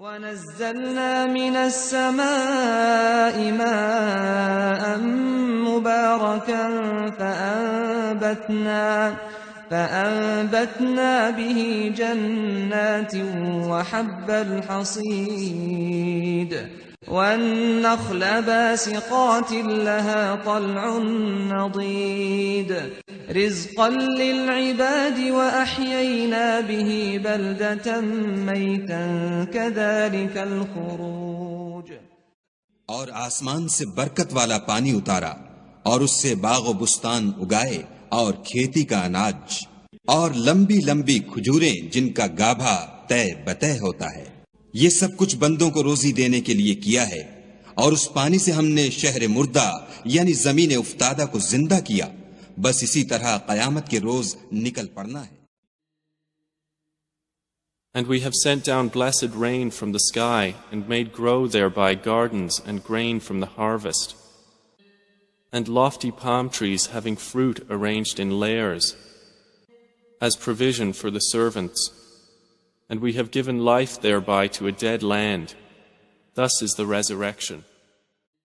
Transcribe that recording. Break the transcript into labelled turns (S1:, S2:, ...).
S1: وَنَزَّلْنَا مِنَ السَّمَاءِ مَاءً مُبَارَكًا فَأَنبَتْنَا بِهِ جَنَّاتٍ وَحَبَّ الْحَصِيدِ وَالنَّخْلَ بَاسِقَاتٍ لَهَا طَلْعٌ نَضِيدٌ رِزْقًا لِلْعِبَادِ وَأَحْيَيْنَا بِهِ بَلْدَةً مَيْتًا كَذَلِكَ الْخُرُوجُ
S2: اور آسمان سے برکت والا پانی اتارا اور اس سے باغ و بستان اگائے اور کھیتی کا اناج اور لمبی لمبی کھجوریں جن کا گابھا تہ بتہ ہوتا ہے. یہ سب کچھ بندوں کو روزی دینے کے لیے کیا ہے. اور اس پانی سے ہم نے شہر مردہ یعنی زمین افتادہ کو زندہ کیا. بس اسی طرح قیامت کے روز نکل پڑنا ہے.
S3: And we have sent down blessed rain from the sky and made grow thereby gardens and grain from the harvest, and lofty palm trees having fruit arranged in layers, as provision for the servants. And we have given life thereby to a dead land. Thus is the resurrection.